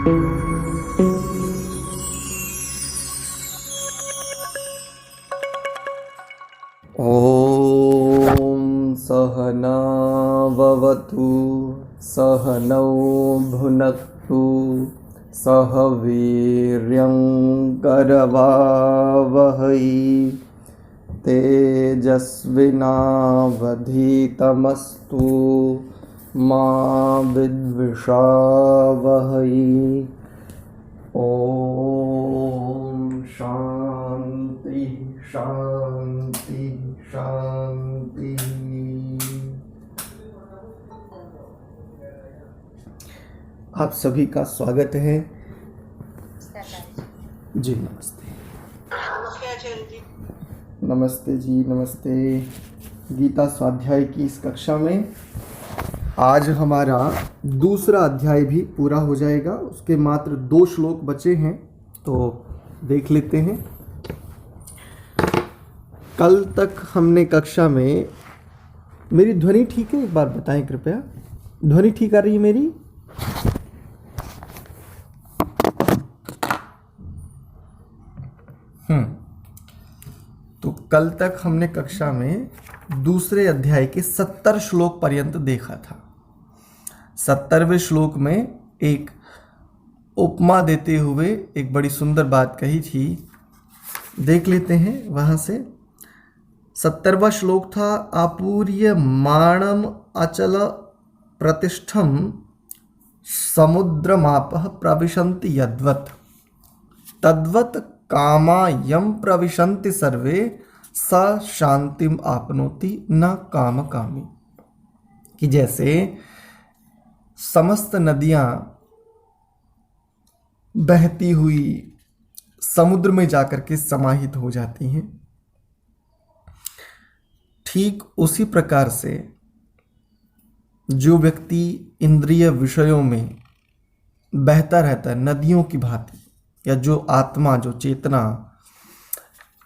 ॐ सहनाववतु सहनौ भुनक्तु सह वीर्यं करवावहै तेजस्विनावधीतमस्तु मा विद्विषावहै। ॐ शान्ति शान्ति शांति। आप सभी का स्वागत है जी। नमस्ते। नमस्ते आचार्य जी। नमस्ते जी, नमस्ते। गीता स्वाध्याय की इस कक्षा में आज हमारा दूसरा अध्याय भी पूरा हो जाएगा। उसके मात्र 2 श्लोक बचे हैं, तो देख लेते हैं। कल तक हमने कक्षा में, मेरी ध्वनि ठीक है? एक बार बताएं कृपया, ध्वनि ठीक आ रही है मेरी? तो कल तक हमने कक्षा में दूसरे अध्याय के 70 श्लोक पर्यंत देखा था। 70वें श्लोक में एक उपमा देते हुए एक बड़ी सुंदर बात कही थी, देख लेते हैं वहां से। 70वां श्लोक था, आपूर्यमाणम अचल प्रतिष्ठम समुद्रमापः प्रविशन्ति यद्वत् तद्वत् कामा यम प्रविशन्ति सर्वे स शांतिम आपनोति न काम कामी। कि जैसे समस्त नदियां बहती हुई समुद्र में जाकर के समाहित हो जाती हैं, ठीक उसी प्रकार से जो व्यक्ति इंद्रिय विषयों में बहता रहता है नदियों की भांति, या जो आत्मा, जो चेतना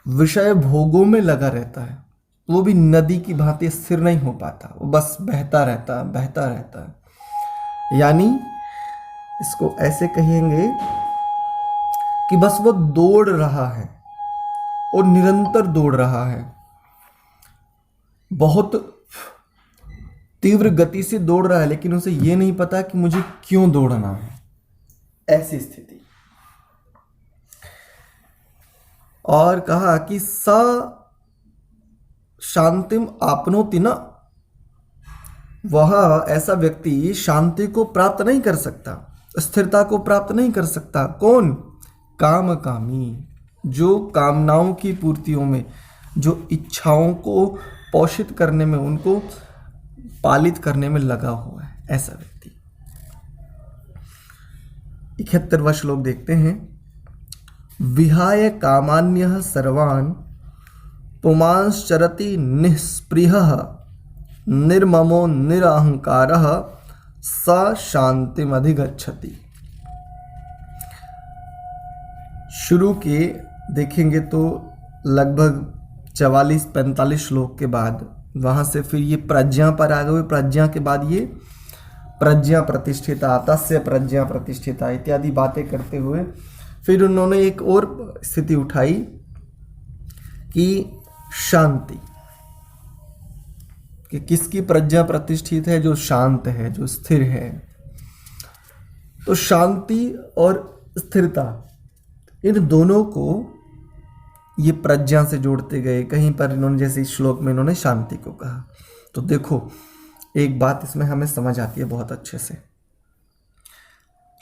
विषय भोगों में लगा रहता है, वो भी नदी की भांति स्थिर नहीं हो पाता, वो बस बहता रहता है, बहता रहता है। यानी इसको ऐसे कहेंगे कि बस वो दौड़ रहा है और निरंतर दौड़ रहा है, बहुत तीव्र गति से दौड़ रहा है, लेकिन उसे ये नहीं पता कि मुझे क्यों दौड़ना है। ऐसी स्थिति। और कहा कि स शांतिम आपनोति न, वह ऐसा व्यक्ति शांति को प्राप्त नहीं कर सकता, स्थिरता को प्राप्त नहीं कर सकता। कौन? काम कामी, जो कामनाओं की पूर्तियों में, जो इच्छाओं को पोषित करने में, उनको पालित करने में लगा हुआ है, ऐसा व्यक्ति। 71वां श्लोक देखते हैं। विहाय कामान्यः सर्वान् पुमांश्चरति निःस्पृहः निर्ममो निरहंकारः स शांतिमधिगच्छति। शुरू के देखेंगे तो लगभग 44-45 श्लोक के बाद वहां से फिर ये प्रज्ञा पर आ गए। प्रज्ञा के बाद ये प्रज्ञा प्रतिष्ठिता, तस्य प्रज्ञा प्रतिष्ठिता इत्यादि बातें करते हुए फिर उन्होंने एक और स्थिति उठाई कि शांति, कि किसकी प्रज्ञा प्रतिष्ठित है? जो शांत है, जो स्थिर है। तो शांति और स्थिरता, इन दोनों को ये प्रज्ञा से जोड़ते गए। कहीं पर इन्होंने, जैसे इस श्लोक में इन्होंने शांति को कहा। तो देखो, एक बात इसमें हमें समझ आती है बहुत अच्छे से।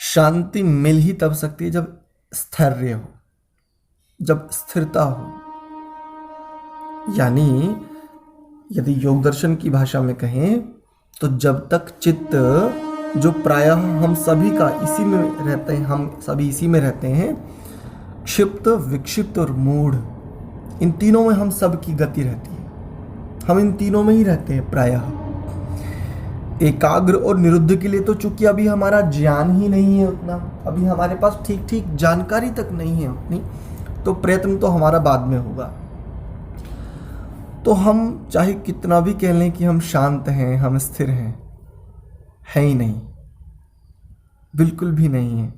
शांति मिल ही तब सकती है जब स्थैर्य हो, जब स्थिरता हो। यानी यदि योग दर्शन की भाषा में कहें तो जब तक चित्त, जो प्रायः हम सभी का इसी में रहते हैं, हम सभी इसी में रहते हैं, क्षिप्त, विक्षिप्त और मूढ़, इन तीनों में हम सब की गति रहती है। हम इन तीनों में ही रहते हैं प्रायः। एकाग्र और निरुद्ध के लिए तो चूंकि अभी हमारा ज्ञान ही नहीं है उतना, अभी हमारे पास ठीक ठीक जानकारी तक नहीं है उतनी, तो प्रयत्न तो हमारा बाद में होगा। तो हम चाहे कितना भी कह लें कि हम शांत हैं, हम स्थिर हैं, है ही नहीं, बिल्कुल भी नहीं है।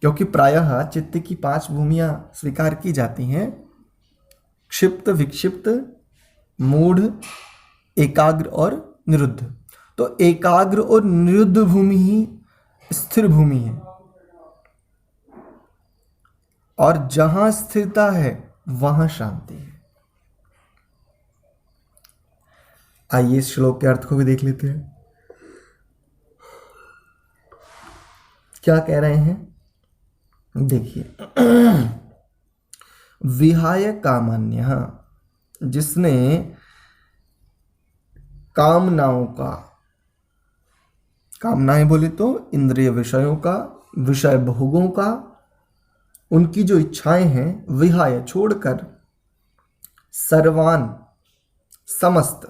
क्योंकि प्रायः चित्त की 5 भूमियां स्वीकार की जाती हैं, क्षिप्त, विक्षिप्त, मूढ़, एकाग्र और निरुद्ध। तो एकाग्र और निरुद्ध भूमि ही स्थिर भूमि है, और जहां स्थिरता है वहां शांति है। आइए इस श्लोक के अर्थ को भी देख लेते हैं। क्या कह रहे हैं, देखिए। विहाय कामान्यः, जिसने कामनाओं का, कामनाएं बोले तो इंद्रिय विषयों का, विषय भोगों का, उनकी जो इच्छाएं हैं, विहाय छोड़कर, सर्वान समस्त,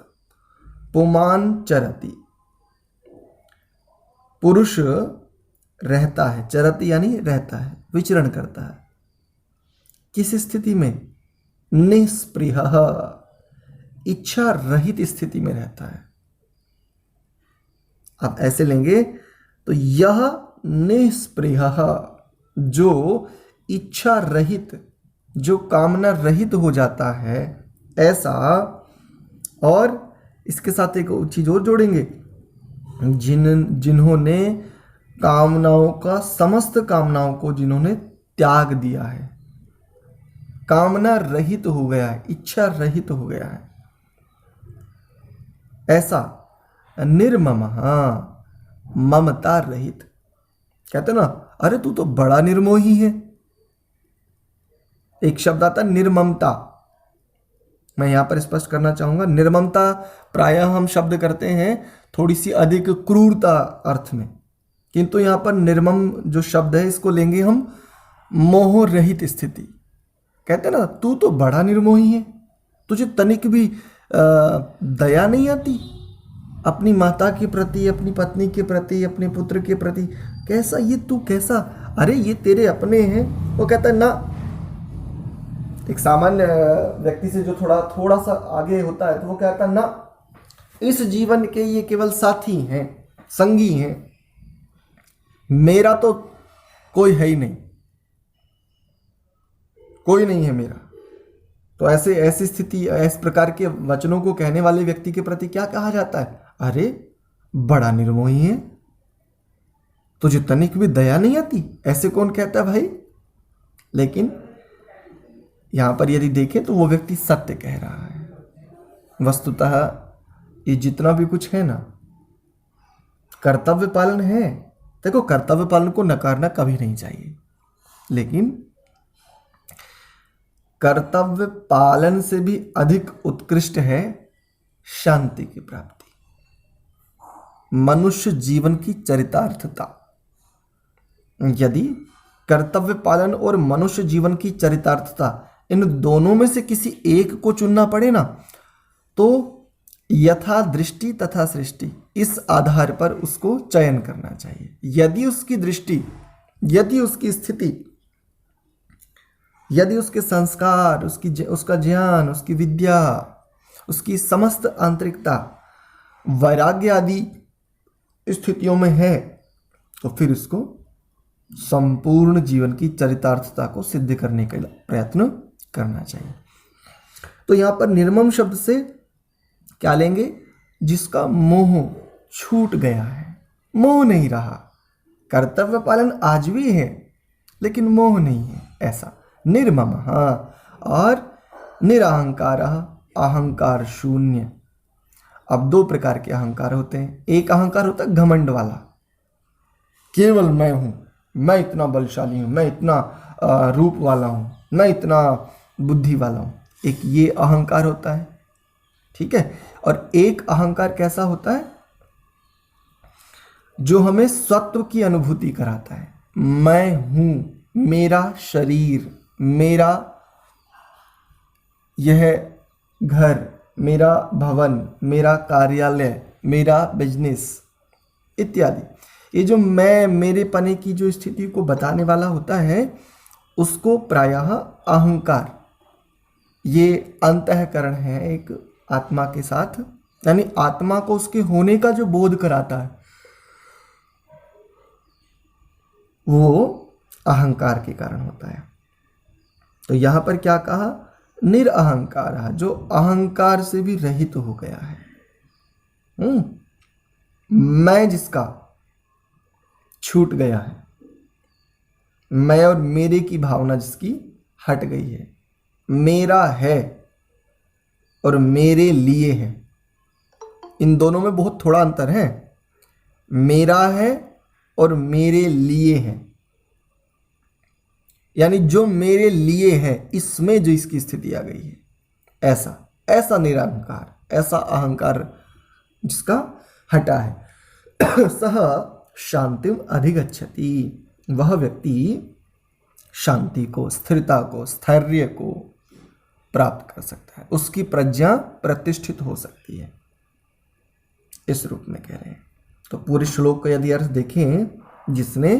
पुमान चरति, पुरुष रहता है, चरति यानी रहता है, विचरण करता है। किस स्थिति में? निस्पृह, इच्छा रहित स्थिति में रहता है। आप ऐसे लेंगे तो यह निस्पृह, जो इच्छा रहित, जो कामना रहित हो जाता है, ऐसा। और इसके साथ एक चीज और जोड़ेंगे, जिन्होंने कामनाओं का, समस्त कामनाओं को जिन्होंने त्याग दिया है, कामना रहित हो गया है, इच्छा रहित हो गया है, ऐसा। निर्मम, ममता रहित। कहते ना, अरे तू तो बड़ा निर्मोही है। एक शब्द आता निर्ममता, मैं यहां पर स्पष्ट करना चाहूंगा। निर्ममता प्रायः हम शब्द करते हैं थोड़ी सी अधिक क्रूरता अर्थ में, किंतु यहां पर निर्मम जो शब्द है, इसको लेंगे हम मोह रहित स्थिति। कहते ना, तू तो बड़ा निर्मोही है, तुझे तनिक भी दया नहीं आती अपनी माता के प्रति, अपनी पत्नी के प्रति, अपने पुत्र के प्रति। कैसा ये तू, कैसा, अरे ये तेरे अपने हैं। वो कहता है ना, एक सामान्य व्यक्ति से जो थोड़ा सा आगे होता है, तो वो कहता है ना, इस जीवन के ये केवल साथी हैं, संगी हैं, मेरा तो कोई है ही नहीं, कोई नहीं है मेरा। तो ऐसी स्थिति, इस प्रकार के वचनों को कहने वाले व्यक्ति के प्रति क्या कहा जाता है? अरे बड़ा निर्मोही है, तुझे तनिक भी दया नहीं आती। ऐसे कौन कहता है भाई? लेकिन यहां पर यदि देखें तो वो व्यक्ति सत्य कह रहा है। वस्तुतः ये जितना भी कुछ है ना, कर्तव्य पालन है। देखो, कर्तव्य पालन को नकारना कभी नहीं चाहिए, लेकिन कर्तव्य पालन से भी अधिक उत्कृष्ट है शांति की प्राप्ति, मनुष्य जीवन की चरितार्थता। यदि कर्तव्य पालन और मनुष्य जीवन की चरितार्थता, इन दोनों में से किसी एक को चुनना पड़े ना, तो यथा दृष्टि तथा सृष्टि, इस आधार पर उसको चयन करना चाहिए। यदि उसकी दृष्टि, यदि उसकी स्थिति, यदि उसके संस्कार, उसका ज्ञान, उसकी विद्या, उसकी समस्त आंतरिकता वैराग्य आदि स्थितियों में है, तो फिर उसको संपूर्ण जीवन की चरितार्थता को सिद्ध करने का प्रयत्न करना चाहिए। तो यहां पर निर्मम शब्द से क्या लेंगे? जिसका मोह छूट गया है, मोह नहीं रहा। कर्तव्य पालन आज भी है, लेकिन मोह नहीं है, ऐसा निर्मम। और निरहंकार, अहंकार शून्य। अब दो प्रकार के अहंकार होते हैं। एक अहंकार होता है घमंड वाला, केवल मैं हूं, मैं इतना बलशाली हूं, मैं इतना रूप वाला हूं, मैं इतना बुद्धि वाला हूं। एक ये अहंकार होता है, ठीक है। और एक अहंकार कैसा होता है? जो हमें सत्व की अनुभूति कराता है। मैं हूं, मेरा शरीर, मेरा यह घर, मेरा भवन, मेरा कार्यालय, मेरा बिजनेस इत्यादि। ये जो मैं, मेरे पने की जो स्थिति को बताने वाला होता है, उसको प्रायः अहंकार, ये अंतःकरण है एक आत्मा के साथ, यानी आत्मा को उसके होने का जो बोध कराता है, वो अहंकार के कारण होता है। तो यहाँ पर क्या कहा, निरअहंकार, जो अहंकार से भी रहित हो गया है। मैं जिसका छूट गया है, मैं और मेरे की भावना जिसकी हट गई है, मेरा है और मेरे लिए है, इन दोनों में बहुत थोड़ा अंतर है। मेरा है और मेरे लिए है, यानी जो मेरे लिए है इसमें जो इसकी स्थिति आ गई है, ऐसा निरअहंकार, ऐसा अहंकार जिसका हटा है। सह शांतिम अधिगच्छति, वह व्यक्ति शांति को, स्थिरता को, स्थैर्य को प्राप्त कर सकता है, उसकी प्रज्ञा प्रतिष्ठित हो सकती है, इस रूप में कह रहे हैं। तो पूरे श्लोक का यदि अर्थ देखें, जिसने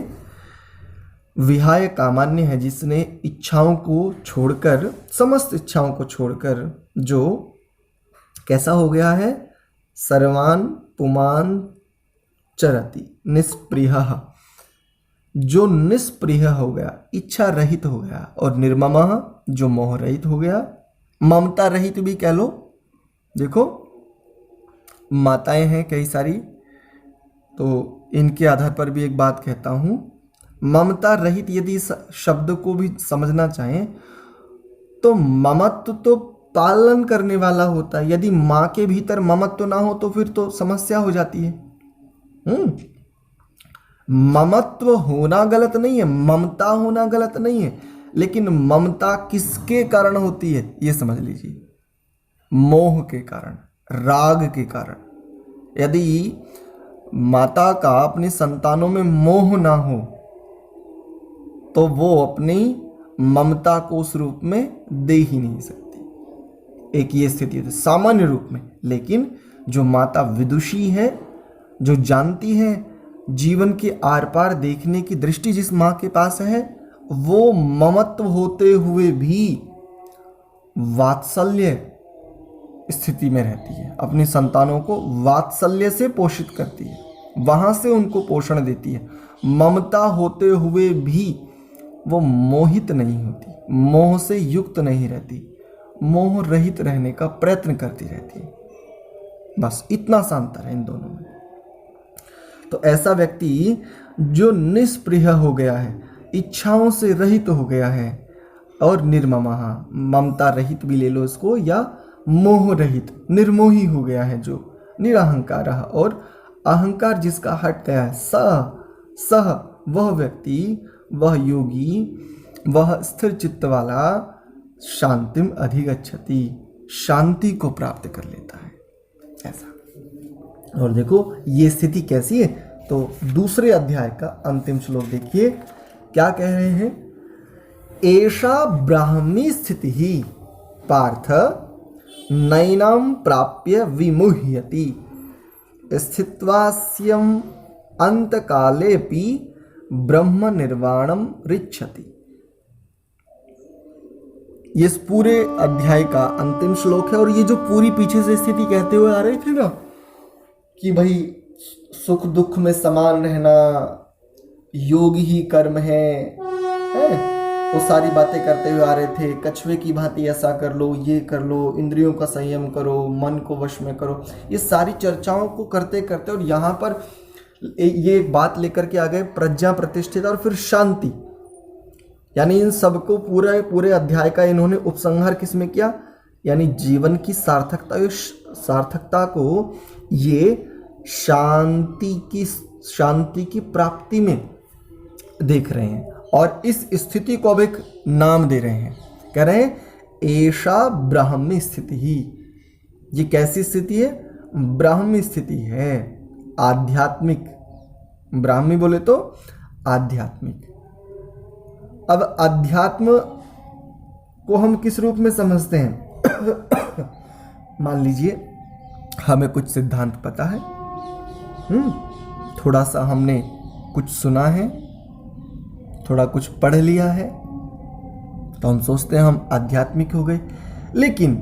विहाय कामान्य है, जिसने इच्छाओं को छोड़कर, समस्त इच्छाओं को छोड़कर जो कैसा हो गया है, सर्वान पुमान चरति, निष्प्रियः, जो निष्प्रिय हो गया, इच्छा रहित हो गया, और निर्ममः, जो मोह रहित हो गया, ममता रहित भी कह लो। देखो माताएं हैं कई सारी, तो इनके आधार पर भी एक बात कहता हूं, ममता रहित यदि इस शब्द को भी समझना चाहें तो ममत्व तो पालन करने वाला होता है। यदि माँ के भीतर ममत्व ना हो तो फिर तो समस्या हो जाती है। ममत्व होना गलत नहीं है, ममता होना गलत नहीं है, लेकिन ममता किसके कारण होती है ये समझ लीजिए, मोह के कारण, राग के कारण। यदि माता का अपनी संतानों में मोह ना हो तो वो अपनी ममता को उस रूप में दे ही नहीं सकती। एक ये स्थिति है सामान्य रूप में, लेकिन जो माता विदुषी है, जो जानती है, जीवन के आर पार देखने की दृष्टि जिस माँ के पास है, वो ममत्व होते हुए भी वात्सल्य स्थिति में रहती है, अपनी संतानों को वात्सल्य से पोषित करती है, वहां से उनको पोषण देती है। ममता होते हुए भी वो मोहित नहीं होती, मोह से युक्त नहीं रहती, मोह रहित रहने का प्रयत्न करती रहती है। बस इतना सा अंतर है इन दोनों में। तो ऐसा व्यक्ति जो निष्प्रिय हो गया है, इच्छाओं से रहित हो गया है, और निर्ममः, ममता रहित भी ले लो इसको, या मोह रहित, निर्मोही हो गया है, जो निरअहंकार, और अहंकार जिसका हट गया है, सह वह व्यक्ति, वह योगी, वह स्थिर चित्त वाला शांतिम अधिगच्छति, शांति को प्राप्त कर लेता है, ऐसा। और देखो ये स्थिति कैसी है, तो दूसरे अध्याय का अंतिम श्लोक देखिए क्या कह रहे हैं, एषा ब्राह्मी स्थिति ही पार्थ नैनाम प्राप्य विमुह्यति स्थित्वास्यम अंतकालेपि ब्रह्म निर्वाणम रिच्छति। ये इस पूरे अध्याय का अंतिम श्लोक है। और ये जो पूरी पीछे से स्थिति कहते हुए आ रहे थे ना कि भाई सुख दुख में समान रहना योग ही कर्म है, वो सारी बातें करते हुए आ रहे थे। कछुए की भांति ऐसा कर लो, ये कर लो, इंद्रियों का संयम करो, मन को वश में करो, ये सारी चर्चाओं को करते करते और यहाँ पर ये एक बात लेकर के आ गए, प्रज्ञा प्रतिष्ठित और फिर शांति। यानी इन सबको पूरे अध्याय का इन्होंने उपसंहार किसमें किया, यानी जीवन की सार्थकता को ये शांति की प्राप्ति में देख रहे हैं। और इस स्थिति को अब एक नाम दे रहे हैं, कह रहे हैं ऐसा ब्राह्मी स्थिति ही। ये कैसी स्थिति है, ब्राह्मी स्थिति है, आध्यात्मिक। ब्राह्मी बोले तो आध्यात्मिक। अब अध्यात्म को हम किस रूप में समझते हैं मान लीजिए हमें कुछ सिद्धांत पता है, थोड़ा सा हमने कुछ सुना है, थोड़ा कुछ पढ़ लिया है, तो हम सोचते हैं हम आध्यात्मिक हो गए। लेकिन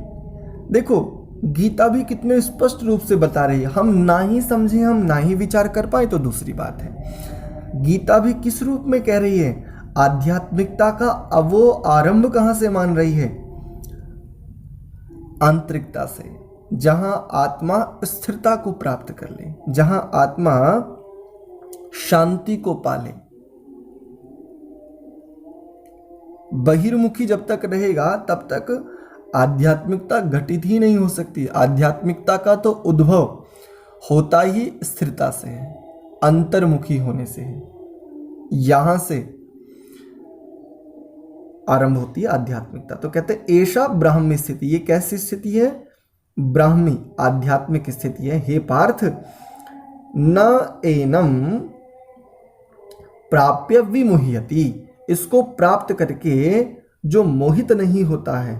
देखो गीता भी कितने स्पष्ट रूप से बता रही है। हम ना ही समझें, हम ना ही विचार कर पाए तो दूसरी बात है। गीता भी किस रूप में कह रही है, आध्यात्मिकता का वो आरंभ कहां से मान रही है? आंतरिकता से, जहां आत्मा स्थिरता को प्राप्त कर ले, जहां आत्मा शांति को पाले। बहिर्मुखी जब तक रहेगा तब तक आध्यात्मिकता घटित ही नहीं हो सकती। आध्यात्मिकता का तो उद्भव होता ही स्थिरता से है, अंतर्मुखी होने से है। यहां से आरंभ होती है आध्यात्मिकता। तो कहते हैं ऐसा ब्राह्मी स्थिति। ये कैसी स्थिति है? ब्राह्मी आध्यात्मिक स्थिति है। हे पार्थ, न एनम प्राप्य विमुह्यति। इसको प्राप्त करके जो मोहित नहीं होता है,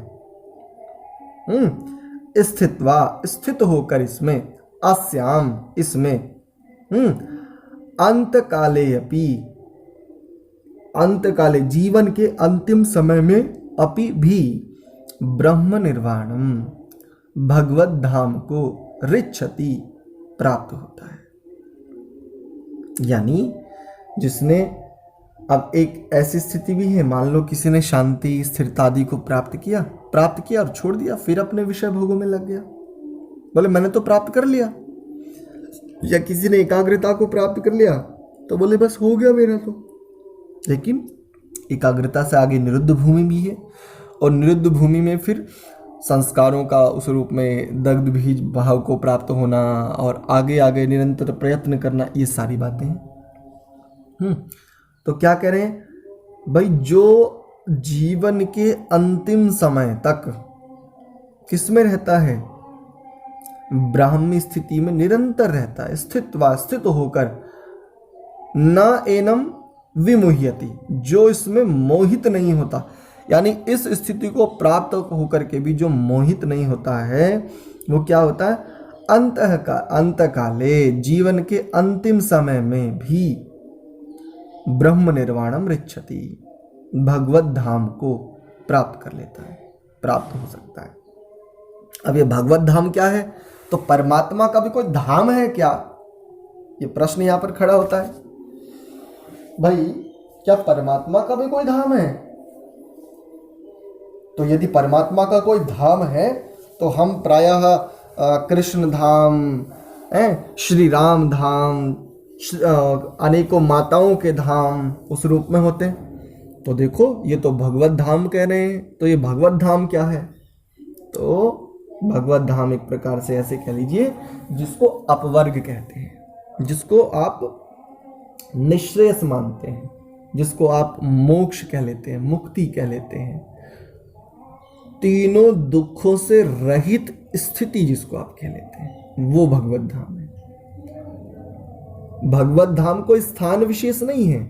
स्थित्वा स्थित होकर इसमें, अस्याम इसमें, अंत काले अपि अंत काले जीवन के अंतिम समय में अपि भी ब्रह्म निर्वाणम भगवत धाम को रिच्छति प्राप्त होता है। यानी जिसने, अब एक ऐसी स्थिति भी है, मान लो किसी ने शांति स्थिरता आदि को प्राप्त किया और छोड़ दिया, फिर अपने विषय भोगों में लग गया, बोले मैंने तो प्राप्त कर लिया। या किसी ने एकाग्रता को प्राप्त कर लिया तो बोले बस हो गया मेरा तो। लेकिन एकाग्रता से आगे निरुद्ध भूमि भी है, और निरुद्ध भूमि में फिर संस्कारों का उस रूप में दग्ध बीज भाव को प्राप्त होना और आगे आगे निरंतर प्रयत्न करना, ये सारी बातें हैं। तो क्या कह रहे हैं भाई? जो जीवन के अंतिम समय तक किसमें रहता है? ब्राह्मी स्थिति में निरंतर रहता है, स्थित होकर, न एनम विमुह्यति, जो इसमें मोहित नहीं होता। यानी इस स्थिति को प्राप्त होकर के भी जो मोहित नहीं होता है, वो क्या होता है? अंत काले, जीवन के अंतिम समय में भी ब्रह्म निर्वाणम रिच्छति, भगवत धाम को प्राप्त कर लेता है, प्राप्त हो सकता है। अब ये भगवत धाम क्या है? तो परमात्मा का भी कोई धाम है क्या? ये प्रश्न यहां पर खड़ा होता है। भाई क्या परमात्मा का भी कोई धाम है? तो यदि परमात्मा का कोई धाम है तो हम प्रायः कृष्ण धाम, श्री राम धाम, अनेकों माताओं के धाम उस रूप में होते हैं। तो देखो ये तो भगवत धाम कह रहे हैं, तो ये भगवत धाम क्या है? तो भगवत धाम एक प्रकार से ऐसे कह लीजिए जिसको अपवर्ग कहते हैं, जिसको आप निःश्रेयस मानते हैं, जिसको आप मोक्ष कह लेते हैं, मुक्ति कह लेते हैं, तीनों दुखों से रहित स्थिति जिसको आप कह लेते हैं, वो भगवत धाम है। भगवत धाम कोई स्थान विशेष नहीं है,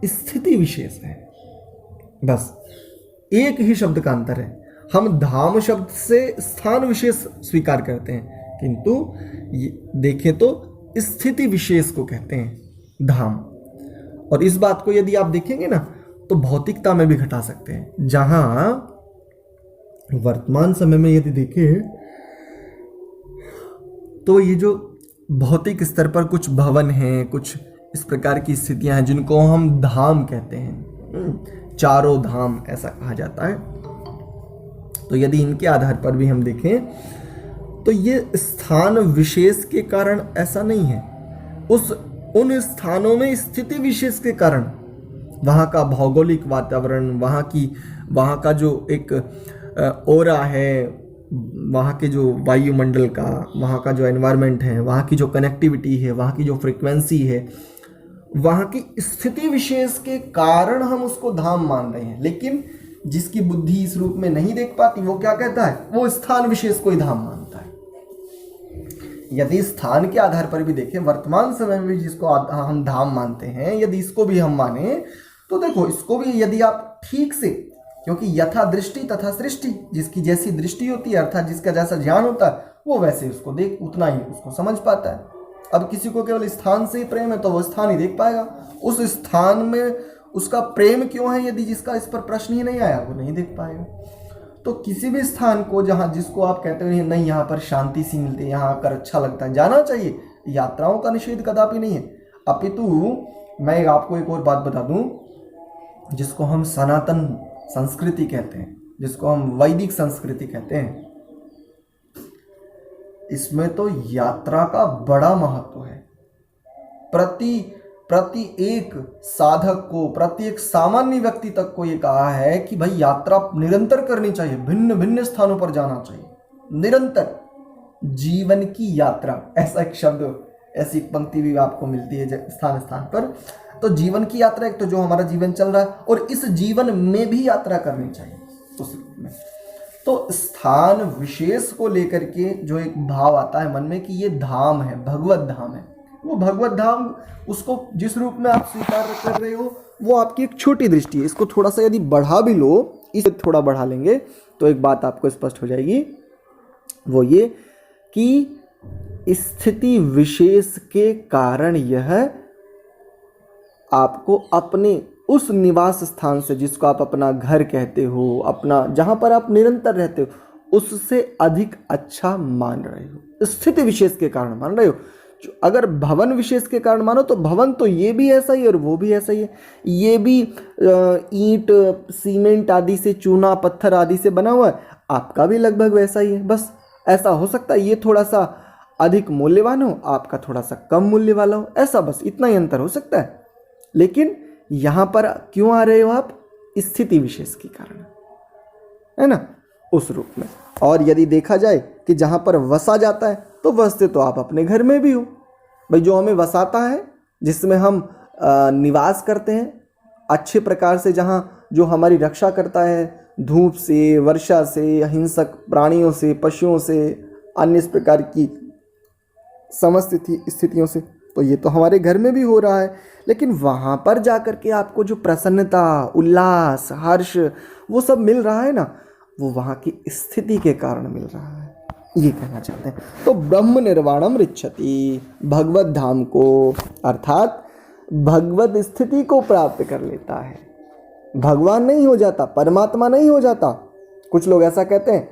स्थिति विशेष है। बस एक ही शब्द का अंतर है। हम धाम शब्द से स्थान विशेष स्वीकार करते हैं, किंतु देखें तो स्थिति विशेष को कहते हैं धाम। और इस बात को यदि आप देखेंगे ना तो भौतिकता में भी घटा सकते हैं। जहां वर्तमान समय में यदि देखें तो ये जो भौतिक स्तर पर कुछ भवन हैं, कुछ इस प्रकार की स्थितियां हैं जिनको हम धाम कहते हैं, चारों धाम ऐसा कहा जाता है। तो यदि इनके आधार पर भी हम देखें तो ये स्थान विशेष के कारण ऐसा नहीं है, उन स्थानों में स्थिति विशेष के कारण, वहाँ का भौगोलिक वातावरण, वहाँ का जो एक ओरा है, वहाँ के जो वायुमंडल का, वहाँ का जो एनवायरनमेंट है, वहाँ की जो कनेक्टिविटी है, वहाँ की जो फ्रीक्वेंसी है, वहाँ की स्थिति विशेष के कारण हम उसको धाम मान रहे हैं। लेकिन जिसकी बुद्धि इस रूप में नहीं देख पाती वो क्या कहता है? वो स्थान विशेष को ही धाम मानता है। यदि स्थान के आधार पर भी देखें, वर्तमान समय में भी जिसको हम धाम मानते हैं, यदि इसको भी हम माने तो देखो इसको भी यदि आप ठीक से, क्योंकि यथा दृष्टि तथा सृष्टि, जिसकी जैसी दृष्टि होती है अर्थात जिसका जैसा ज्ञान होता है वो वैसे उसको देख, उतना ही उसको समझ पाता है। अब किसी को केवल स्थान से ही प्रेम है तो वो स्थान ही देख पाएगा, उस स्थान में उसका प्रेम क्यों है यदि जिसका इस पर प्रश्न ही नहीं आया वो नहीं देख पाएगा। तो किसी भी स्थान को जहाँ जिसको आप कहते हैं नहीं यहाँ पर शांति सी मिलती है, यहाँ आकर अच्छा लगता है, जाना चाहिए, यात्राओं का निषेध कदापि नहीं है। अपितु मैं आपको एक और बात बता दूं, जिसको हम सनातन संस्कृति कहते हैं, जिसको हम वैदिक संस्कृति कहते हैं, इसमें तो यात्रा का बड़ा महत्व है। प्रति एक साधक को, प्रति एक सामान्य व्यक्ति तक को ये कहा है कि भाई यात्रा निरंतर करनी चाहिए, भिन्न भिन्न स्थानों पर जाना चाहिए, निरंतर जीवन की यात्रा, ऐसा एक शब्द, ऐसी एक पंक्ति भी आपको मिलती है स्थान स्थान पर। तो जीवन की यात्रा, एक तो जो हमारा जीवन चल रहा है, और इस जीवन में भी यात्रा करनी चाहिए उस रूप में। तो स्थान विशेष को लेकर के जो एक भाव आता है मन में कि ये धाम है, भगवत धाम है, वो भगवत धाम, उसको जिस रूप में आप स्वीकार कर रहे हो वो आपकी एक छोटी दृष्टि है। इसको थोड़ा सा यदि बढ़ा भी लो, इसे थोड़ा बढ़ा लेंगे तो एक बात आपको स्पष्ट हो जाएगी, वो ये कि स्थिति विशेष के कारण यह आपको अपने उस निवास स्थान से, जिसको आप अपना घर कहते हो, अपना जहां पर आप निरंतर रहते हो, उससे अधिक अच्छा मान रहे हो, स्थिति विशेष के कारण मान रहे हो। अगर भवन विशेष के कारण मानो तो भवन तो ये भी ऐसा ही और वो भी ऐसा ही है, ये भी ईंट सीमेंट आदि से, चूना पत्थर आदि से बना हुआ है, आपका भी लगभग वैसा ही है। बस ऐसा हो सकता है ये थोड़ा सा अधिक मूल्यवान हो, आपका थोड़ा सा कम मूल्य वाला हो, ऐसा बस इतना ही अंतर हो सकता है। लेकिन यहाँ पर क्यों आ रहे हो आप? स्थिति विशेष के कारण, है ना, उस रूप में। और यदि देखा जाए कि जहाँ पर वसा जाता है तो वसते तो आप अपने घर में भी हो भाई, जो हमें वसाता है, जिसमें हम निवास करते हैं अच्छे प्रकार से, जहाँ जो हमारी रक्षा करता है धूप से, वर्षा से, हिंसक प्राणियों से, पशुओं से, अन्य इस प्रकार की समस्त स्थितियों से, तो ये तो हमारे घर में भी हो रहा है। लेकिन वहाँ पर जाकर के आपको जो प्रसन्नता, उल्लास, हर्ष, वो सब मिल रहा है ना, वो वहाँ की स्थिति के कारण मिल रहा है, ये कहना चाहते हैं। तो ब्रह्म निर्वाणम रिच्छति, भगवत धाम को अर्थात भगवत स्थिति को प्राप्त कर लेता है। भगवान नहीं हो जाता, परमात्मा नहीं हो जाता। कुछ लोग ऐसा कहते हैं,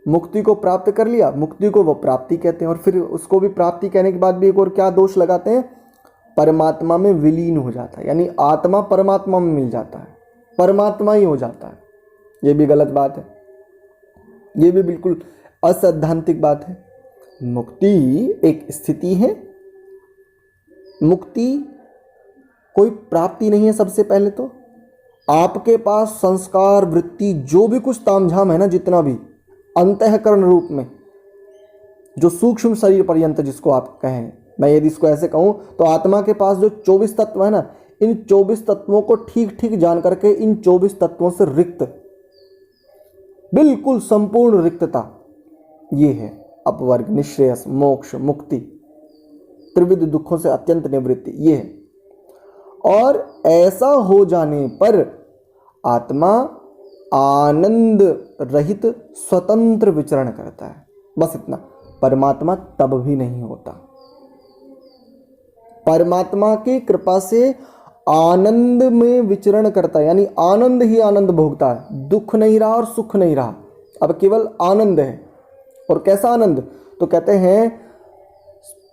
मुक्ति को प्राप्त कर लिया, मुक्ति को वो प्राप्ति कहते हैं, और फिर उसको भी प्राप्ति कहने के बाद भी एक और क्या दोष लगाते हैं, परमात्मा में विलीन हो जाता है, यानी आत्मा परमात्मा में मिल जाता है, परमात्मा ही हो जाता है। ये भी गलत बात है, ये भी बिल्कुल असैद्धांतिक बात है। मुक्ति एक स्थिति है, मुक्ति कोई प्राप्ति नहीं है। सबसे पहले तो आपके पास संस्कार, वृत्ति, जो भी कुछ तामझाम है ना, जितना भी अंतःकरण रूप में, जो सूक्ष्म शरीर पर्यंत जिसको आप कहें, मैं यदि इसको ऐसे कहूं तो आत्मा के पास जो 24 तत्व है ना, इन 24 तत्वों को ठीक ठीक जान करके इन 24 तत्वों से रिक्त, बिल्कुल संपूर्ण रिक्तता, ये है अपवर्ग, निःश्रेयस, मोक्ष, मुक्ति, त्रिविध दुखों से अत्यंत निवृत्ति, ये है। और ऐसा हो जाने पर आत्मा आनंद रहित स्वतंत्र विचरण करता है, बस इतना। परमात्मा तब भी नहीं होता। परमात्मा की कृपा से आनंद में विचरण करता है, यानी आनंद ही आनंद भोगता है, दुख नहीं रहा और सुख नहीं रहा, अब केवल आनंद है। और कैसा आनंद? तो कहते हैं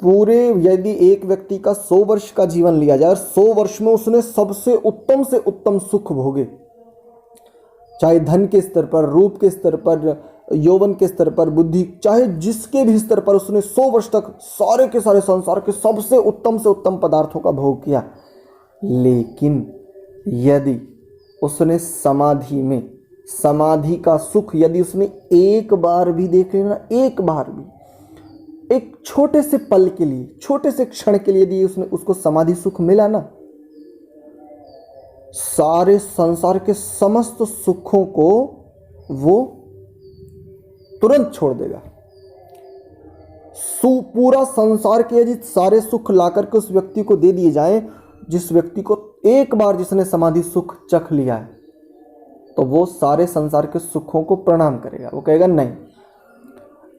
पूरे, यदि एक व्यक्ति का 100 वर्ष का जीवन लिया जाए और 100 वर्ष में उसने सबसे उत्तम सुख भोगे, चाहे धन के स्तर पर, रूप के स्तर पर, यौवन के स्तर पर, बुद्धि, चाहे जिसके भी स्तर पर, उसने 100 वर्ष तक सारे के सारे संसार के सबसे से उत्तम पदार्थों का भोग किया। लेकिन यदि उसने समाधि में, समाधि का सुख यदि उसने एक बार भी देख लेना, एक बार भी, एक छोटे से पल के लिए, छोटे से क्षण के लिए यदि उसको समाधि सुख मिला ना, सारे संसार के समस्त सुखों को वो तुरंत छोड़ देगा। पूरा संसार के यदि सारे सुख लाकर के उस व्यक्ति को दे दिए जाएं, जिस व्यक्ति को एक बार जिसने समाधि सुख चख लिया है, तो वो सारे संसार के सुखों को प्रणाम करेगा। वो कहेगा नहीं,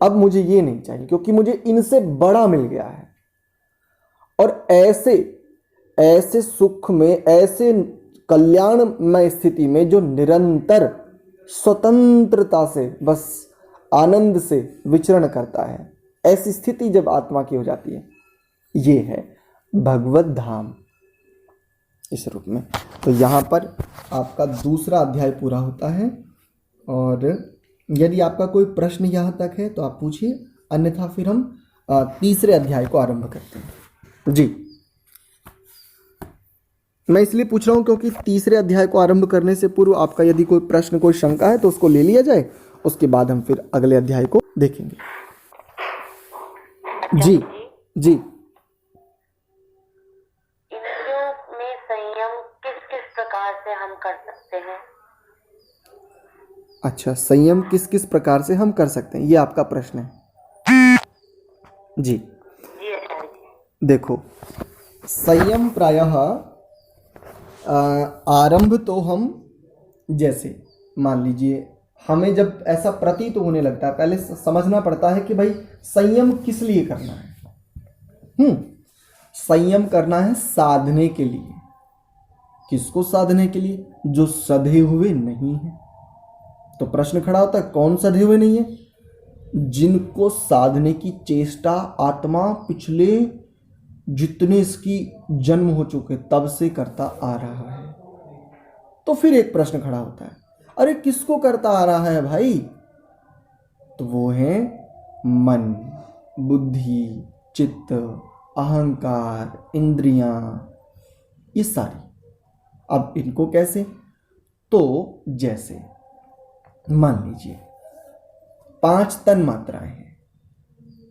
अब मुझे ये नहीं चाहिए, क्योंकि मुझे इनसे बड़ा मिल गया है। और ऐसे सुख में, ऐसे कल्याणमय स्थिति में जो निरंतर स्वतंत्रता से, बस आनंद से विचरण करता है, ऐसी स्थिति जब आत्मा की हो जाती है, ये है भगवत धाम। इस रूप में। तो यहाँ पर आपका दूसरा अध्याय पूरा होता है। और यदि आपका कोई प्रश्न यहाँ तक है तो आप पूछिए, अन्यथा फिर हम तीसरे अध्याय को आरंभ करते हैं। जी, मैं इसलिए पूछ रहा हूँ क्योंकि तीसरे अध्याय को आरंभ करने से पूर्व आपका यदि कोई प्रश्न, कोई शंका है तो उसको ले लिया जाए, उसके बाद हम फिर अगले अध्याय को देखेंगे। जी जी। इंद्रियों में संयम किस किस प्रकार से हम कर सकते हैं? अच्छा, संयम किस किस प्रकार से हम कर सकते हैं, ये आपका प्रश्न है। जी जी आचार्य जी। देखो, संयम प्रायः आरंभ तो हम, जैसे मान लीजिए हमें जब ऐसा प्रतीत होने लगता है, पहले समझना पड़ता है कि भाई संयम किस लिए करना है। संयम करना है साधने के लिए। किसको साधने के लिए? जो सधे हुए नहीं है। तो प्रश्न खड़ा होता है, कौन सधे हुए नहीं है? जिनको साधने की चेष्टा आत्मा पिछले जितने इसकी जन्म हो चुके तब से करता आ रहा है। तो फिर एक प्रश्न खड़ा होता है, अरे किसको करता आ रहा है भाई? तो वो है मन, बुद्धि, चित्त, अहंकार, इंद्रियां, ये सारी। अब इनको कैसे? तो जैसे मान लीजिए 5 तन मात्राएं हैं।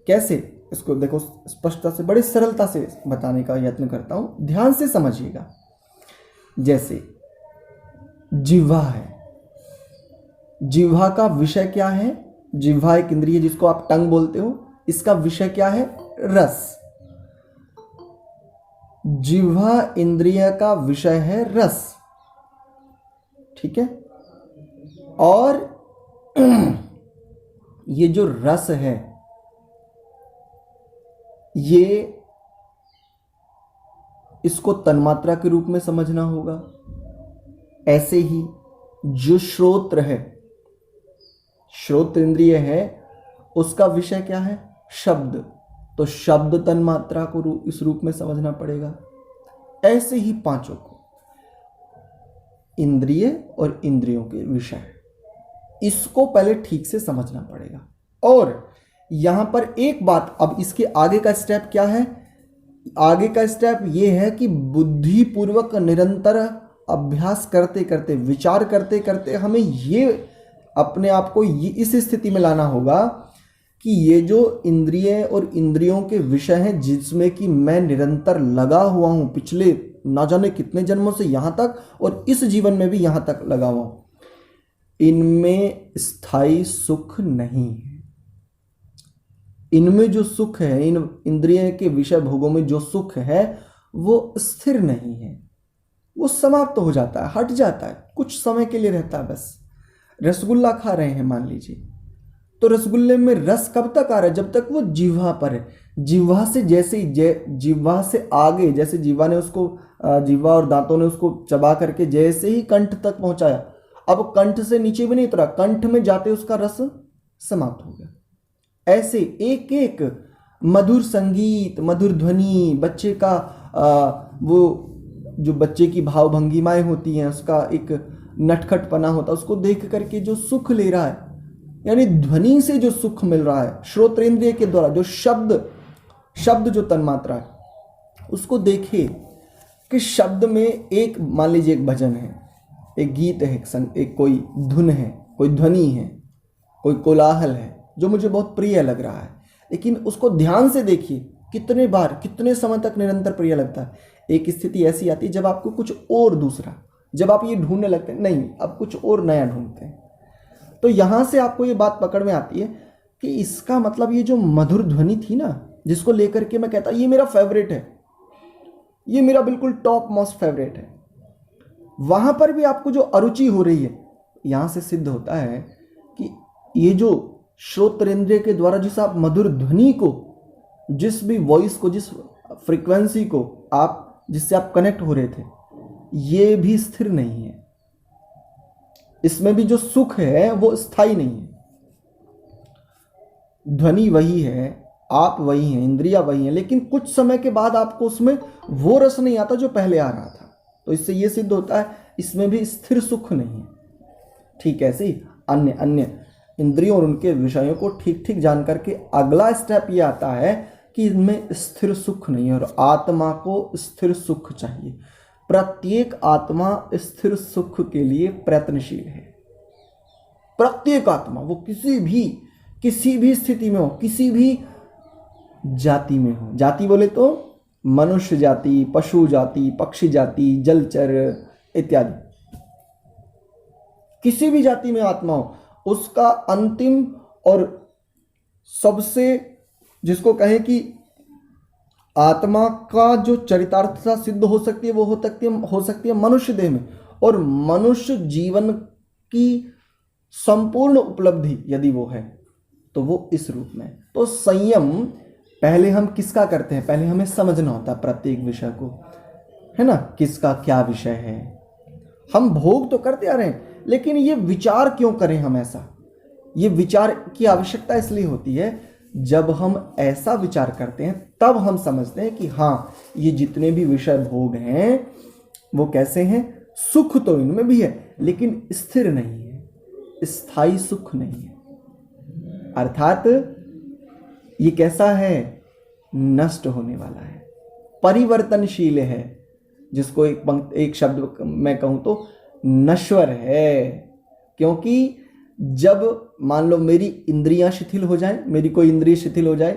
कैसे? इसको देखो, स्पष्टता से, बड़ी सरलता से बताने का यत्न करता हूं, ध्यान से समझिएगा। जैसे जिह्वा है, जिह्वा का विषय क्या है? जिह्वा एक इंद्रिय जिसको आप टंग बोलते हो, इसका विषय क्या है? रस। जिह्वा इंद्रिय का विषय है रस, ठीक है। और ये जो रस है, ये इसको तन्मात्रा के रूप में समझना होगा। ऐसे ही जो श्रोत्र है, श्रोत्र इंद्रिय है, उसका विषय क्या है? शब्द। तो शब्द तन्मात्रा को इस रूप में समझना पड़ेगा। ऐसे ही पांचों को, इंद्रिय और इंद्रियों के विषय, इसको पहले ठीक से समझना पड़ेगा। और यहां पर एक बात, अब इसके आगे का स्टेप क्या है? आगे का स्टेप यह है कि बुद्धि पूर्वक निरंतर अभ्यास करते करते, विचार करते करते हमें ये अपने आप को ये इस स्थिति में लाना होगा कि ये जो इंद्रिय और इंद्रियों के विषय हैं, जिसमें कि मैं निरंतर लगा हुआ हूं पिछले ना जाने कितने जन्मों से यहां तक, और इस जीवन में भी यहां तक लगा हुआ हूं, इनमें स्थायी सुख नहीं है। इनमें जो सुख है, इन इंद्रिय के विषय भोगों में जो सुख है, वो स्थिर नहीं है। वो समाप्त हो जाता है, हट जाता है, कुछ समय के लिए रहता है। बस रसगुल्ला खा रहे हैं मान लीजिए, तो रसगुल्ले में रस कब तक आ रहा है? जब तक वो जिह्वा पर है। जिह्वा से जैसे जिह्वा से आगे, जैसे जिह्वा ने उसको, जिह्वा और दांतों ने उसको चबा करके जैसे ही कंठ तक पहुंचाया, अब कंठ से नीचे भी नहीं उतरा, कंठ में जाते उसका रस समाप्त हो गया। ऐसे एक एक मधुर संगीत, मधुर ध्वनि, बच्चे का वो जो बच्चे की भाव भंगिमाएं होती हैं, उसका एक नटखटपना होता है, उसको देख करके जो सुख ले रहा है, यानी ध्वनि से जो सुख मिल रहा है, श्रोत्रेंद्रिय के द्वारा जो शब्द जो तन्मात्रा है, उसको देखे कि शब्द में एक, मान लीजिए एक भजन है, एक गीत है, एक कोई धुन है, कोई ध्वनि है, कोई कोलाहल है जो मुझे बहुत प्रिय लग रहा है, लेकिन उसको ध्यान से देखिए कितने बार, कितने समय तक निरंतर प्रिय लगता है। एक स्थिति ऐसी आती है जब आपको कुछ और दूसरा, जब आप ये ढूंढने लगते हैं, नहीं अब कुछ और नया ढूंढते हैं, तो यहां से आपको ये बात पकड़ में आती है कि इसका मतलब ये जो मधुर ध्वनि थी ना, जिसको लेकर के मैं कहता ये मेरा फेवरेट है, ये मेरा बिल्कुल टॉप मोस्ट फेवरेट है, वहां पर भी आपको जो अरुचि हो रही है, यहां से सिद्ध होता है कि ये जो श्रोत्रेंद्रिय के द्वारा जिस आप मधुर ध्वनि को, जिस भी वॉइस को, जिस फ्रीक्वेंसी को आप, जिससे आप कनेक्ट हो रहे थे, ये भी स्थिर नहीं है। इसमें भी जो सुख है वो स्थायी नहीं है। ध्वनि वही है, आप वही हैं, इंद्रिया वही हैं, लेकिन कुछ समय के बाद आपको उसमें वो रस नहीं आता जो पहले आ रहा था। तो इससे ये सिद्ध होता है इसमें भी स्थिर सुख नहीं है। ठीक ऐसे ही अन्य अन्य इंद्रियों और उनके विषयों को ठीक ठीक जान करके अगला स्टेप ये आता है कि इनमें स्थिर सुख नहीं है और आत्मा को स्थिर सुख चाहिए। प्रत्येक आत्मा स्थिर सुख के लिए प्रयत्नशील है। प्रत्येक आत्मा, वो किसी भी स्थिति में हो, किसी भी जाति में हो। जाति बोले तो मनुष्य जाति, पशु जाति, पक्षी जाति, जलचर इत्यादि, किसी भी जाति में आत्मा हो, उसका अंतिम और सबसे जिसको कहें कि आत्मा का जो चरितार्थता सिद्ध हो सकती है वो हो सकती है मनुष्य देह में। और मनुष्य जीवन की संपूर्ण उपलब्धि यदि वो है तो वो इस रूप में। तो संयम पहले हम किसका करते हैं, पहले हमें समझना होता है प्रत्येक विषय को, है ना, किसका क्या विषय है। हम भोग तो करते आ रहे हैं, लेकिन ये विचार क्यों करें हम ऐसा। ये विचार की आवश्यकता इसलिए होती है जब हम ऐसा विचार करते हैं तब हम समझते हैं कि हाँ, ये जितने भी विषय भोग हैं वो कैसे हैं। सुख तो इनमें भी है लेकिन स्थिर नहीं है, स्थायी सुख नहीं है। अर्थात ये कैसा है, नष्ट होने वाला है, परिवर्तनशील है, जिसको एक शब्द मैं कहूं तो नश्वर है। क्योंकि जब मान लो मेरी इंद्रियां शिथिल हो जाए, मेरी कोई इंद्रिय शिथिल हो जाए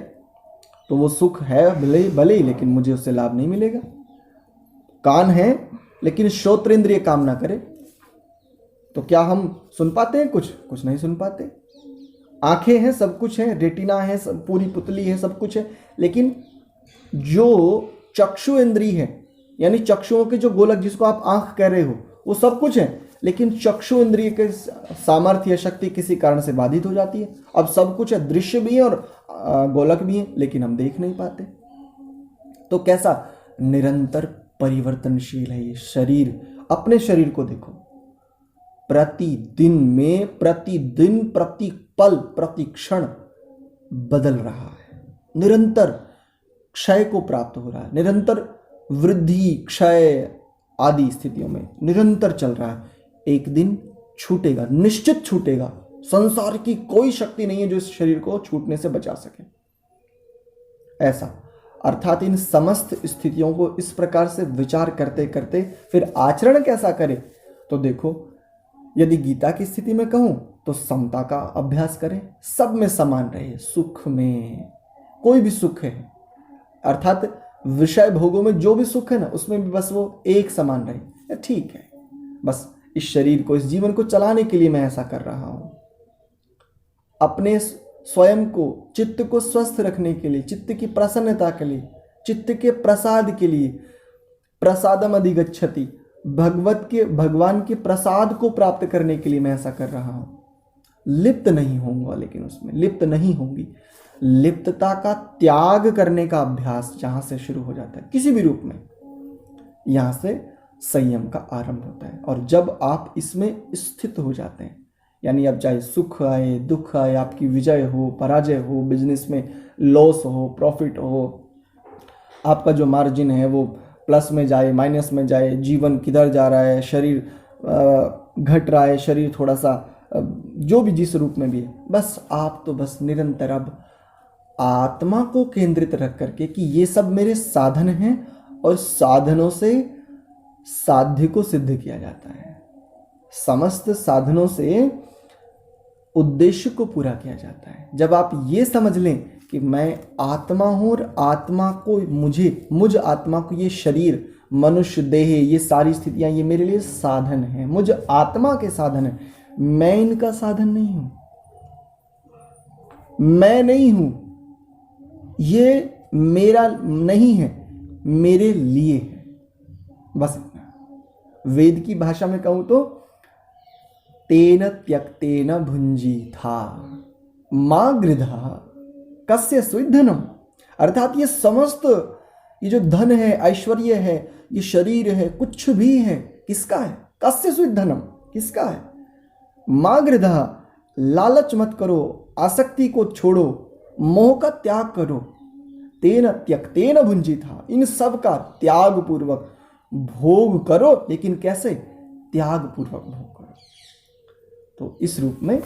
तो वो सुख है भले ही, लेकिन मुझे उससे लाभ नहीं मिलेगा। कान है लेकिन श्रोत्र इंद्रिय काम ना करे तो क्या हम सुन पाते हैं, कुछ नहीं सुन पाते। आंखें हैं, सब कुछ है, रेटिना है, सब पूरी पुतली है, सब कुछ है, लेकिन जो चक्षु इंद्रिय है, यानी चक्षुओं के जो गोलक जिसको आप आंख कह रहे हो, वो सब कुछ है, लेकिन चक्षु इंद्रिय के सामर्थ्य शक्ति किसी कारण से बाधित हो जाती है। अब सब कुछ है, दृश्य भी है और गोलक भी है, लेकिन हम देख नहीं पाते। तो कैसा निरंतर परिवर्तनशील है ये शरीर। अपने शरीर को देखो, प्रतिदिन प्रति पल प्रति क्षण बदल रहा है, निरंतर क्षय को प्राप्त हो रहा है, निरंतर वृद्धि क्षय आदि स्थितियों में निरंतर चल रहा है। एक दिन छूटेगा, निश्चित छूटेगा। संसार की कोई शक्ति नहीं है जो इस शरीर को छूटने से बचा सके। ऐसा अर्थात इन समस्त स्थितियों को इस प्रकार से विचार करते करते फिर आचरण कैसा करें, तो देखो, यदि गीता की स्थिति में कहूं तो समता का अभ्यास करें, सब में समान रहे। सुख में कोई भी सुख है, अर्थात विषय भोगों में जो भी सुख है ना, उसमें भी बस वो एक समान रहे। ठीक है, बस इस शरीर को, इस जीवन को चलाने के लिए मैं ऐसा कर रहा हूं। अपने स्वयं को, चित्त को स्वस्थ रखने के लिए, चित्त की प्रसन्नता के लिए, चित्त के प्रसाद के लिए, प्रसादम अधिगच्छति, भगवान के प्रसाद को प्राप्त करने के लिए मैं ऐसा कर रहा हूं। लिप्त नहीं होऊंगा, लेकिन उसमें लिप्त नहीं होंगी। लिप्तता का त्याग करने का अभ्यास जहां से शुरू हो जाता है किसी भी रूप में, यहां से संयम का आरंभ होता है। और जब आप इसमें स्थित हो जाते हैं, यानी अब चाहे सुख आए दुख आए, आपकी विजय हो पराजय हो, बिजनेस में लॉस हो प्रॉफिट हो, आपका जो मार्जिन है वो प्लस में जाए माइनस में जाए, जीवन किधर जा रहा है, शरीर घट रहा है, शरीर थोड़ा सा जो भी जिस रूप में भी है, बस आप तो बस निरंतर अब आत्मा को केंद्रित रख करके कि ये सब मेरे साधन हैं और साधनों से साध्य को सिद्ध किया जाता है, समस्त साधनों से उद्देश्य को पूरा किया जाता है। जब आप ये समझ लें कि मैं आत्मा हूं और आत्मा को मुझ आत्मा को, ये शरीर मनुष्य देह ये सारी स्थितियां ये मेरे लिए साधन हैं, मुझ आत्मा के साधन हैं, मैं इनका साधन नहीं हूं, मैं नहीं हूं, ये मेरा नहीं है, मेरे लिए है, बस इतना। वेद की भाषा में कहूं तो तेन त्यक्तेन भुंजी था मां गृधा कस्य सुधनम, अर्थात ये समस्त ये जो धन है, ऐश्वर्य है, ये शरीर है, कुछ भी है, किसका है? कस्य सुधनम, किसका है? मां गृधा, लालच मत करो, आसक्ति को छोड़ो, मोह का त्याग करो। तेन त्यक्तेन भुंजी था, इन सब का त्याग पूर्वक भोग करो, लेकिन कैसे? त्याग पूर्वक भोग करो। तो इस रूप में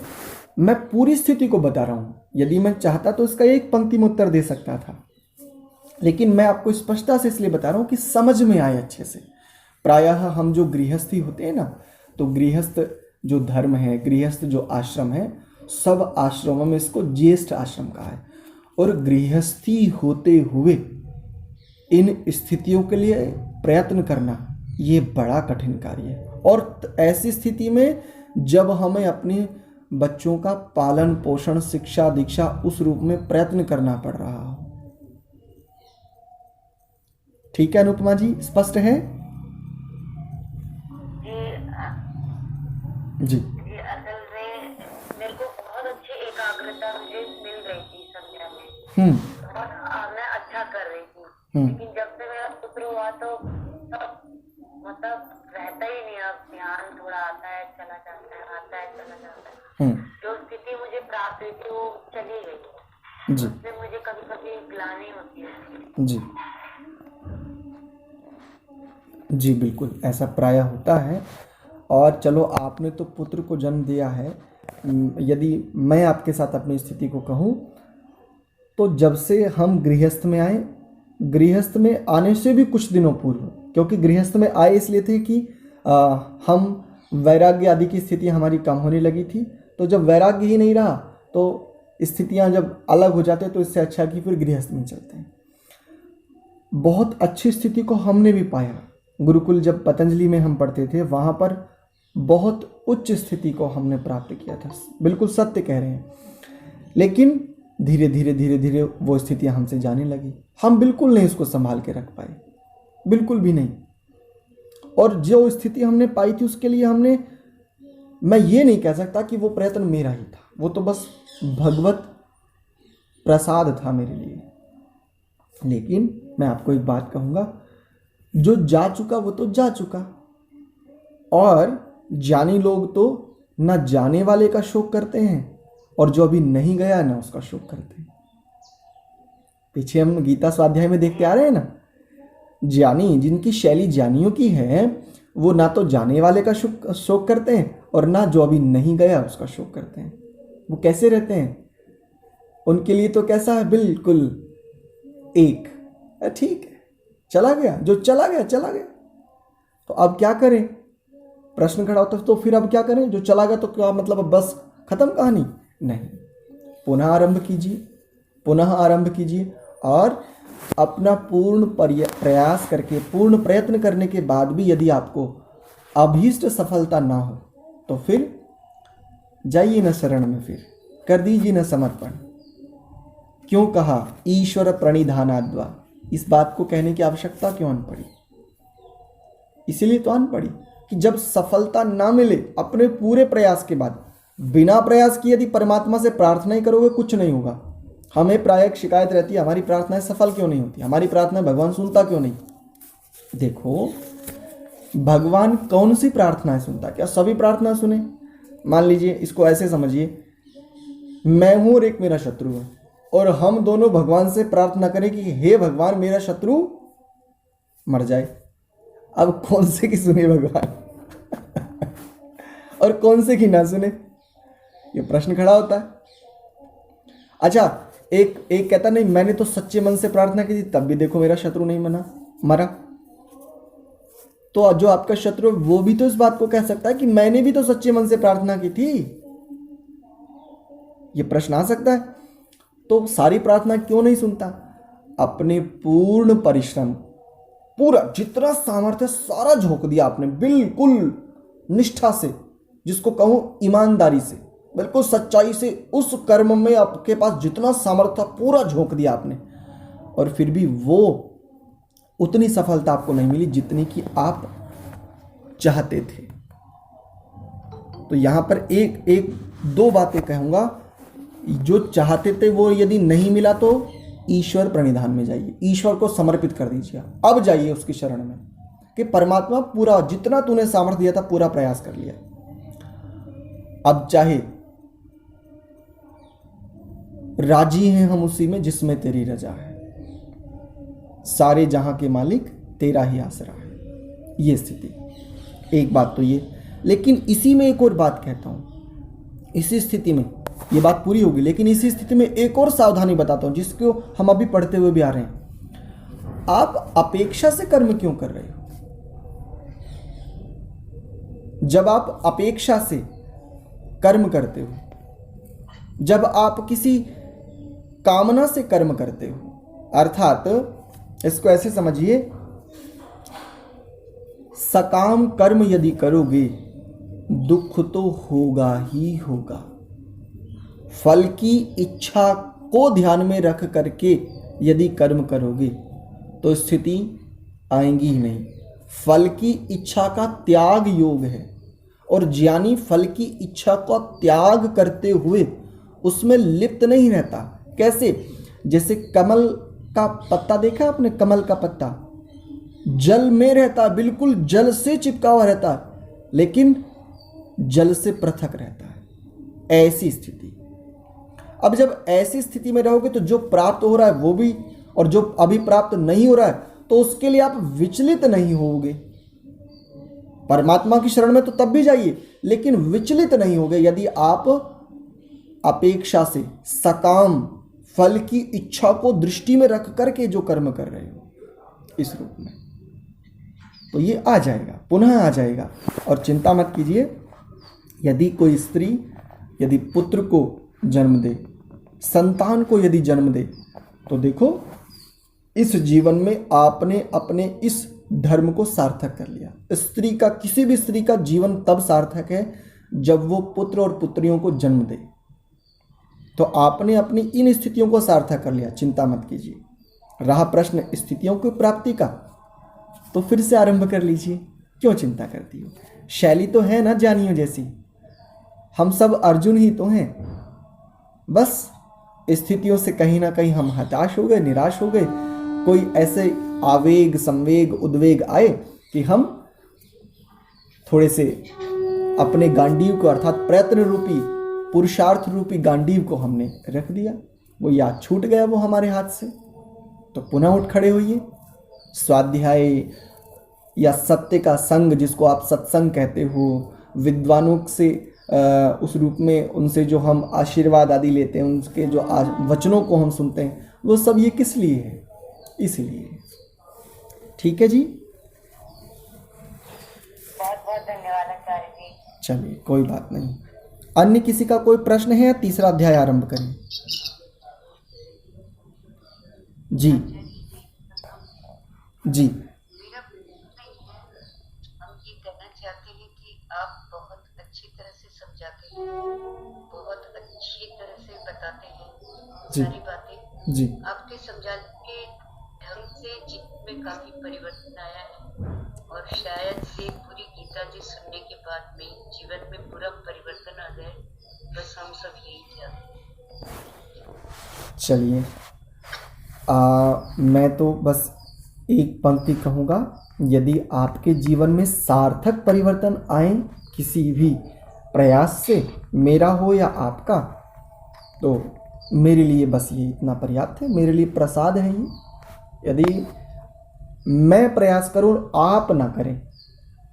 मैं पूरी स्थिति को बता रहा हूं। यदि मैं चाहता तो इसका एक पंक्ति में उत्तर दे सकता था, लेकिन मैं आपको स्पष्टता से इसलिए बता रहा हूं कि समझ में आए अच्छे से। प्रायः हम जो गृहस्थी होते हैं ना, तो गृहस्थ जो धर्म है, गृहस्थ जो आश्रम है, सब आश्रमों में इसको ज्येष्ठ आश्रम कहा है। और गृहस्थी होते हुए इन स्थितियों के लिए प्रयत्न करना ये बड़ा कठिन कार्य है। और ऐसी स्थिति में जब हमें अपने बच्चों का पालन पोषण शिक्षा दीक्षा उस रूप में प्रयत्न करना पड़ रहा हो। ठीक है अनुपमा जी, स्पष्ट है? जी जी, असल में मेरे को बहुत अच्छी एकाग्रता मुझे मिल रही थी संध्या में, और मैं अच्छा कर रही थी। लेकिन जब से मेरा पुत्र हुआ तो सब मतलब रहता ही नहीं। अब ध्यान थोड़ा आता है चला जाता है, आता है चला जाता है। जो स्थिति मुझे प्राप्त हुई थी वो चली गई। जी उससे मुझे कभी कभी ग्लानि होती है। जी जी बिल्कुल ऐसा प्रायः होता है। और चलो, आपने तो पुत्र को जन्म दिया है। यदि मैं आपके साथ अपनी स्थिति को कहूँ तो जब से हम गृहस्थ में आए, गृहस्थ में आने से भी कुछ दिनों पूर्व, क्योंकि गृहस्थ में आए इसलिए थे कि हम वैराग्य आदि की स्थितियाँ हमारी कम होने लगी थी। तो जब वैराग्य ही नहीं रहा तो स्थितियाँ जब अलग हो जाते तो इससे अच्छा कि फिर गृहस्थ में चलते हैं। बहुत अच्छी स्थिति को हमने भी पाया। गुरुकुल जब पतंजलि में हम पढ़ते थे, वहाँ पर बहुत उच्च स्थिति को हमने प्राप्त किया था। बिल्कुल सत्य कह रहे हैं। लेकिन धीरे धीरे वो स्थितियाँ हमसे जाने लगी। हम बिल्कुल नहीं इसको संभाल के रख पाए, बिल्कुल भी नहीं। और जो स्थिति हमने पाई थी उसके लिए मैं ये नहीं कह सकता कि वो प्रयत्न मेरा ही था, वो तो बस भगवत प्रसाद था मेरे लिए। लेकिन मैं आपको एक बात कहूँगा, जो जा चुका वो तो जा चुका। और जानी लोग तो न जाने वाले का शोक करते हैं, और जो अभी नहीं गया ना उसका शोक करते हैं। पीछे हम गीता स्वाध्याय में देखते आ रहे हैं ना, ज्ञानी जिनकी शैली ज्ञानियों की है, वो ना तो जाने वाले का शोक करते हैं और ना जो अभी नहीं गया उसका शोक करते हैं। वो कैसे रहते हैं? उनके लिए तो कैसा है, बिल्कुल एक, ठीक है चला गया, जो चला गया चला गया। तो अब क्या करें? प्रश्न खड़ा होता है, तो फिर अब क्या करें? जो चला गया तो क्या मतलब अब बस खत्म कहानी? नहीं, पुनः आरंभ कीजिए और अपना पूर्ण प्रयास करके, पूर्ण प्रयत्न करने के बाद भी यदि आपको अभीष्ट सफलता ना हो तो फिर जाइए न शरण में, फिर कर दीजिए न समर्पण। क्यों कहा ईश्वर प्रणिधानाद्वा? इस बात को कहने की आवश्यकता क्यों आन पड़ी? इसीलिए तो आन पड़ी कि जब सफलता ना मिले अपने पूरे प्रयास के बाद, बिना प्रयास किए यदि परमात्मा से प्रार्थना ही करोगे कुछ नहीं होगा। हमें प्रायः शिकायत रहती है, हमारी प्रार्थनाएं सफल क्यों नहीं होती, हमारी प्रार्थनाएं भगवान सुनता क्यों नहीं। देखो, भगवान कौन सी प्रार्थनाएं सुनता? क्या सभी प्रार्थना सुने? मान लीजिए, इसको ऐसे समझिए, मैं हूं और एक मेरा शत्रु है, और हम दोनों भगवान से प्रार्थना करें कि हे भगवान मेरा शत्रु मर जाए। अब कौन से की सुने भगवान और कौन से की ना सुने? ये प्रश्न खड़ा होता है। अच्छा, एक कहता नहीं, मैंने तो सच्चे मन से प्रार्थना की थी तब भी देखो मेरा शत्रु नहीं मरा। तो जो आपका शत्रु वो भी तो इस बात को कह सकता है कि मैंने भी तो सच्चे मन से प्रार्थना की थी। ये प्रश्न आ सकता है। तो सारी प्रार्थना क्यों नहीं सुनता? अपने पूर्ण परिश्रम, पूरा जितना सामर्थ्य सारा झोंक दिया आपने, बिल्कुल निष्ठा से, जिसको कहूं ईमानदारी से, बिल्कुल सच्चाई से, उस कर्म में आपके पास जितना सामर्थ्य पूरा झोंक दिया आपने, और फिर भी वो उतनी सफलता आपको नहीं मिली जितनी कि आप चाहते थे। तो यहां पर एक दो बातें कहूंगा। जो चाहते थे वो यदि नहीं मिला तो ईश्वर प्रणिधान में जाइए, ईश्वर को समर्पित कर दीजिए। अब जाइए उसकी शरण में कि परमात्मा, पूरा जितना तूने सामर्थ्य दिया था पूरा प्रयास कर लिया, अब चाहे राजी हैं हम उसी में जिसमें तेरी रजा है। सारे जहां के मालिक तेरा ही आसरा है। ये स्थिति। एक बात तो ये, लेकिन इसी में एक और बात कहता हूँ, इसी स्थिति में ये बात पूरी होगी, लेकिन इसी स्थिति में एक और सावधानी बताता हूँ जिसको हम अभी पढ़ते हुए भी आ रहे हैं। आप अपेक्षा से कर्म क्यों कर रहे हो? जब आप अपेक्षा से कर्म करते हो, जब आप किसी कामना से कर्म करते हो, अर्थात इसको ऐसे समझिए, सकाम कर्म यदि करोगे दुख तो होगा ही होगा। फल की इच्छा को ध्यान में रख करके यदि कर्म करोगे तो स्थिति आएंगी ही नहीं। फल की इच्छा का त्याग योग है, और ज्ञानी फल की इच्छा का त्याग करते हुए उसमें लिप्त नहीं रहता। कैसे? जैसे कमल का पत्ता देखा आपने? कमल का पत्ता जल में रहता, बिल्कुल जल से चिपका हुआ रहता, लेकिन जल से पृथक रहता है। ऐसी स्थिति। अब जब ऐसी स्थिति में रहोगे तो जो प्राप्त हो रहा है वो भी, और जो अभी प्राप्त नहीं हो रहा है तो उसके लिए आप विचलित नहीं होगे। परमात्मा की शरण में तो तब भी जाइए, लेकिन विचलित नहीं होगे यदि आप अपेक्षा से सकाम फल की इच्छा को दृष्टि में रख करके जो कर्म कर रहे हो इस रूप में, तो ये आ जाएगा, पुनः आ जाएगा। और चिंता मत कीजिए, यदि कोई स्त्री यदि पुत्र को जन्म दे, संतान को यदि जन्म दे, तो देखो इस जीवन में आपने अपने इस धर्म को सार्थक कर लिया। स्त्री का, किसी भी स्त्री का जीवन तब सार्थक है जब वो पुत्र और पुत्रियों को जन्म दे। तो आपने अपनी इन स्थितियों को सार्थक कर लिया, चिंता मत कीजिए। रहा प्रश्न स्थितियों की प्राप्ति का, तो फिर से आरंभ कर लीजिए, क्यों चिंता करती हो? शैली तो है ना जानियो जैसी, हम सब अर्जुन ही तो हैं। बस स्थितियों से कहीं ना कहीं हम हताश हो गए, निराश हो गए, कोई ऐसे आवेग, संवेग, उद्वेग आए कि हम थोड़े से अपने गांडीव को, अर्थात प्रयत्न रूपी, पुरुषार्थ रूपी गांडीव को हमने रख दिया, वो याद छूट गया वो हमारे हाथ से। तो पुनः उठ खड़े होइए। स्वाध्याय या सत्य का संग, जिसको आप सत्संग कहते हो, विद्वानों से उस रूप में उनसे जो हम आशीर्वाद आदि लेते हैं, उनके जो वचनों को हम सुनते हैं, वो सब ये किस लिए है? इसलिए। ठीक है जी, बहुत बहुत धन्यवाद आचार्य जी। चलिए कोई बात नहीं। अन्य किसी का कोई प्रश्न है या तीसरा अध्याय आरंभ करें? जी जी। मेरा हम ये कहना चाहते हैं कि आप बहुत अच्छी तरह से समझाते हैं, बहुत अच्छी तरह से बताते हैं जी सारी बातें। जी। आपके समझाने के ढंग से जीवन में काफी परिवर्तन आया है, और शायद से पूरी गीता जी सुनने के बाद में जीवन में पूरा परिवर्तन आ जाए, बस हम सब यही चाहते हैं। चलिए, मैं तो बस एक पंक्ति कहूँगा, यदि आपके जीवन में सार्थक परिवर्तन आए किसी भी प्रयास से, मेरा हो या आपका, तो मेरे लिए बस ये इतना पर्याप्त है, मेरे लिए प्रसाद है ये। यदि मैं प्रयास करूँ आप ना करें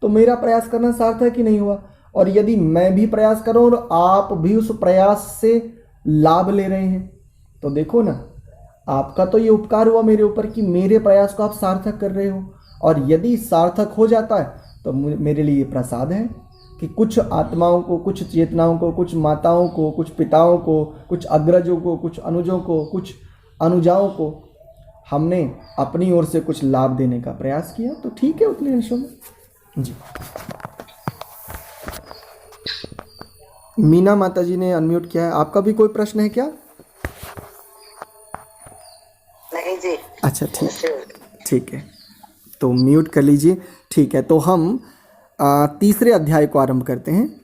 तो मेरा प्रयास करना सार्थक ही नहीं हुआ, और यदि मैं भी प्रयास करूँ और आप भी उस प्रयास से लाभ ले रहे हैं, तो देखो ना, आपका तो ये उपकार हुआ मेरे ऊपर कि मेरे प्रयास को आप सार्थक कर रहे हो। और यदि सार्थक हो जाता है तो मेरे लिए प्रसाद है कि कुछ आत्माओं को, कुछ चेतनाओं को, कुछ माताओं को, कुछ पिताओं को, कुछ अग्रजों को, कुछ अनुजों को, कुछ अनुजाओं को हमने अपनी ओर से कुछ लाभ देने का प्रयास किया, तो ठीक है उतने अंशों में। जी। मीना माता जी ने अनम्यूट किया है, आपका भी कोई प्रश्न है क्या? नहीं जी। अच्छा ठीक है, तो म्यूट कर लीजिए। ठीक है, तो हम तीसरे अध्याय को आरंभ करते हैं।